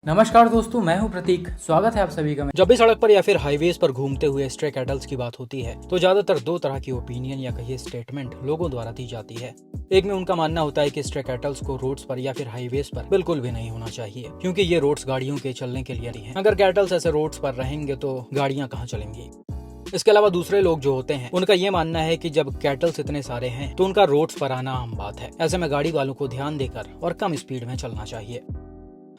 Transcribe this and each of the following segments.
नमस्कार दोस्तों, मैं हूं प्रतीक। स्वागत है आप सभी का। जब भी सड़क पर या फिर हाईवेज पर घूमते हुए स्ट्रे कैटल्स की बात होती है तो ज्यादातर दो तरह की ओपिनियन या कहिए स्टेटमेंट लोगों द्वारा दी जाती है। एक में उनका मानना होता है कि स्ट्रे कैटल्स को रोड्स पर या फिर हाईवेज पर बिल्कुल भी नहीं होना चाहिए, क्योंकि ये रोड्स गाड़ियों के चलने के लिए हैं। अगर कैटल्स ऐसे रोड्स पर रहेंगे तो गाड़ियां कहाँ चलेंगी। इसके अलावा दूसरे लोग जो होते हैं उनका ये मानना है कि जब कैटल्स इतने सारे हैं तो उनका रोड्स पर आना आम बात है। ऐसे में गाड़ी वालों को ध्यान देकर और कम स्पीड में चलना चाहिए।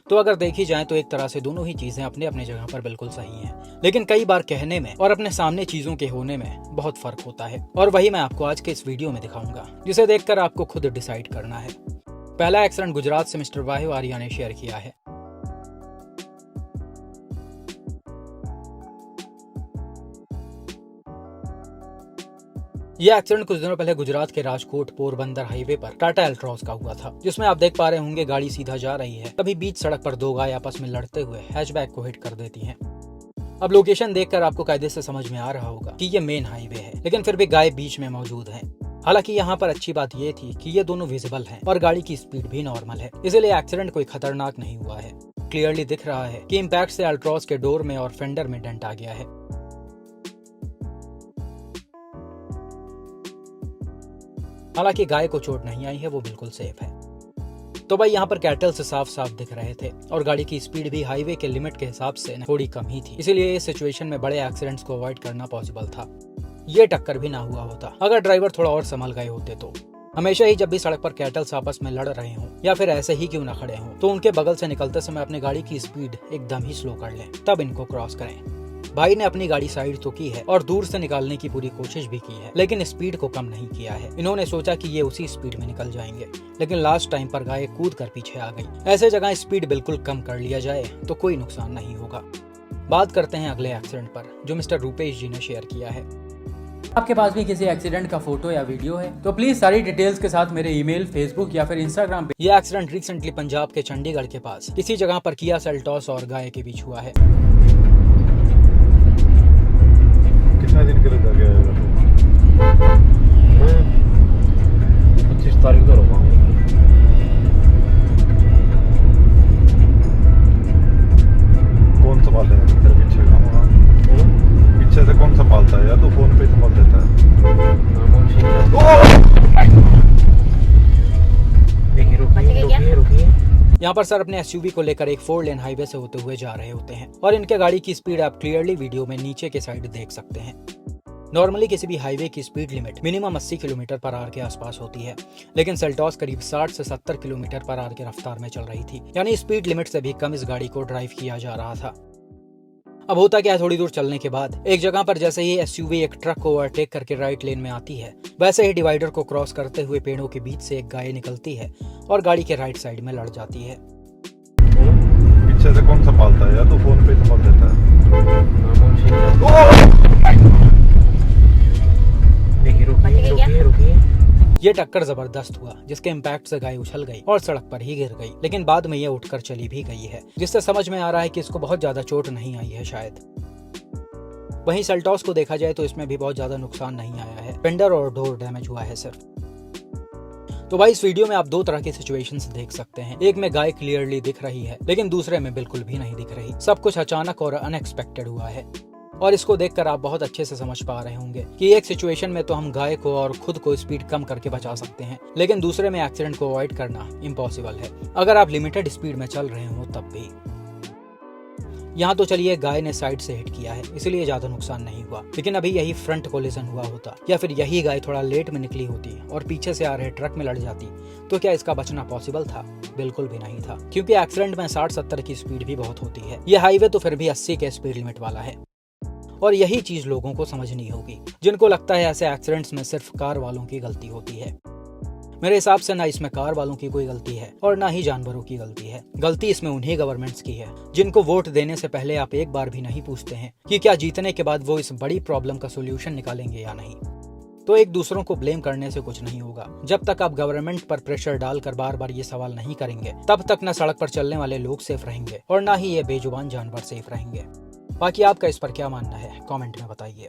तो अगर देखी जाए तो एक तरह से दोनों ही चीजें अपने अपने जगह पर बिल्कुल सही हैं, लेकिन कई बार कहने में और अपने सामने चीजों के होने में बहुत फर्क होता है, और वही मैं आपको आज के इस वीडियो में दिखाऊंगा, जिसे देखकर आपको खुद डिसाइड करना है। पहला एक्सीडेंट गुजरात से मिस्टर वाहिव आर्या ने शेयर किया है। यह एक्सीडेंट कुछ दिनों पहले गुजरात के राजकोट पोरबंदर हाईवे पर टाटा एल्ट्रॉस का हुआ था, जिसमें आप देख पा रहे होंगे गाड़ी सीधा जा रही है, तभी बीच सड़क पर दो गाय आपस में लड़ते हुए हैचबैक को हिट कर देती हैं। अब लोकेशन देखकर आपको कायदे से समझ में आ रहा होगा कि ये मेन हाईवे है, लेकिन फिर भी गाय बीच में मौजूद है। हालांकि यहाँ पर अच्छी बात ये थी कि ये दोनों विजिबल हैं और गाड़ी की स्पीड भी नॉर्मल है, इसलिए एक्सीडेंट कोई खतरनाक नहीं हुआ है। क्लियरली दिख रहा है कि इम्पैक्ट से एल्ट्रॉस के डोर में और फेंडर में डेंट आ गया है। हालांकि गाय को चोट नहीं आई है, वो बिल्कुल सेफ है। तो भाई यहाँ पर कैटल से साफ साफ दिख रहे थे और गाड़ी की स्पीड भी हाईवे के लिमिट के हिसाब से थोड़ी कम ही थी, इसीलिए इस सिचुएशन में बड़े एक्सीडेंट्स को अवॉइड करना पॉसिबल था। ये टक्कर भी ना हुआ होता अगर ड्राइवर थोड़ा और संभल गए होते तो। हमेशा ही जब भी सड़क पर कैटल्स आपस में लड़ रहे हों या फिर ऐसे ही क्यों न खड़े हों, तो उनके बगल से निकलते समय अपनी गाड़ी की स्पीड एकदम ही स्लो कर लें, तब इनको क्रॉस करें। भाई ने अपनी गाड़ी साइड तो की है और दूर से निकालने की पूरी कोशिश भी की है, लेकिन स्पीड को कम नहीं किया है। इन्होंने सोचा कि ये उसी स्पीड में निकल जाएंगे, लेकिन लास्ट टाइम पर गाय कूद कर पीछे आ गई। ऐसे जगह स्पीड बिल्कुल कम कर लिया जाए तो कोई नुकसान नहीं होगा। बात करते हैं अगले एक्सीडेंट पर, जो मिस्टर रूपेश जी ने शेयर किया है। आपके पास भी किसी एक्सीडेंट का फोटो या वीडियो है तो प्लीज सारी डिटेल्स के साथ मेरे ईमेल, फेसबुक या फिर इंस्टाग्राम पे। यह एक्सीडेंट रिसेंटली पंजाब के चंडीगढ़ के पास किसी जगह पर किया सेल्टॉस और गाय के बीच हुआ है। कितना दिन के लिए जा गया 25 तारीख को रुका हूँ। कौन संभाल है तेरे पीछे का? पीछे से कौन संभालता है? या तो फोन पे संभाल देता है। यहाँ पर सर अपने एसयूवी को लेकर एक 4 लेन हाईवे से होते हुए जा रहे होते हैं और इनके गाड़ी की स्पीड आप क्लियरली वीडियो में नीचे के साइड देख सकते हैं। नॉर्मली किसी भी हाईवे की speed limit minimum 80 kilometre per hour के आसपास होती है, लेकिन सेल्टॉस करीब 60 से 70 किलोमीटर पर आवर की रफ्तार में चल रही थी, यानी स्पीड लिमिट से भी कम इस गाड़ी को ड्राइव किया जा रहा था। अब होता क्या है, थोड़ी दूर चलने के बाद एक जगह पर जैसे ही एसयूवी एक ट्रक को ओवरटेक करके राइट लेन में आती है, वैसे ही डिवाइडर को क्रॉस करते हुए पेड़ों के बीच से एक गाय निकलती है और गाड़ी के राइट साइड में लड़ जाती है। पीछे से कौन संभालता है? या तो फोन पे संभाल देता है। ये टक्कर जबरदस्त हुआ, जिसके इम्पैक्ट से गाय उछल गई और सड़क पर ही गिर गई, लेकिन बाद में ये उठकर चली भी गई है, जिससे समझ में आ रहा है कि इसको बहुत ज्यादा चोट नहीं आई है शायद। वहीं सेल्टॉस को देखा जाए तो इसमें भी बहुत ज्यादा नुकसान नहीं आया है, फेंडर और डोर डैमेज हुआ है सिर्फ। तो भाई इस वीडियो में आप दो तरह की सिचुएशंस देख सकते हैं। एक में गाय क्लियरली दिख रही है, लेकिन दूसरे में बिल्कुल भी नहीं दिख रही। सब कुछ अचानक और अनएक्सपेक्टेड हुआ है, और इसको देखकर आप बहुत अच्छे से समझ पा रहे होंगे कि एक सिचुएशन में तो हम गाय को और खुद को स्पीड कम करके बचा सकते हैं, लेकिन दूसरे में एक्सीडेंट को अवॉइड करना इम्पॉसिबल है, अगर आप लिमिटेड स्पीड में चल रहे हो तब भी। यहाँ तो चलिए गाय ने साइड से हिट किया है, इसलिए ज्यादा नुकसान नहीं हुआ, लेकिन अभी यही फ्रंट कोलिजन हुआ होता या फिर यही गाय थोड़ा लेट में निकली होती और पीछे से आ रहे ट्रक में लड़ जाती, तो क्या इसका बचना पॉसिबल था? बिल्कुल भी नहीं था, क्योंकि एक्सीडेंट में 60-70 की स्पीड भी बहुत होती है। यह हाईवे तो फिर भी 80 के स्पीड लिमिट वाला है, और यही चीज लोगों को समझनी होगी, जिनको लगता है ऐसे एक्सीडेंट्स में सिर्फ कार वालों की गलती होती है। मेरे हिसाब से ना इसमें कार वालों की कोई गलती है और ना ही जानवरों की गलती है। गलती इसमें उन्हीं गवर्नमेंट्स की है जिनको वोट देने से पहले आप एक बार भी नहीं पूछते हैं कि क्या जीतने के बाद वो इस बड़ी प्रॉब्लम का सोल्यूशन निकालेंगे या नहीं। तो एक दूसरों को ब्लेम करने से कुछ नहीं होगा। जब तक आप गवर्नमेंट पर प्रेशर डालकर बार बार ये सवाल नहीं करेंगे, तब तक न सड़क पर चलने वाले लोग सेफ रहेंगे और ना ही ये बेजुबान जानवर सेफ रहेंगे। बाकी आपका इस पर क्या मानना है, कमेंट में बताइए।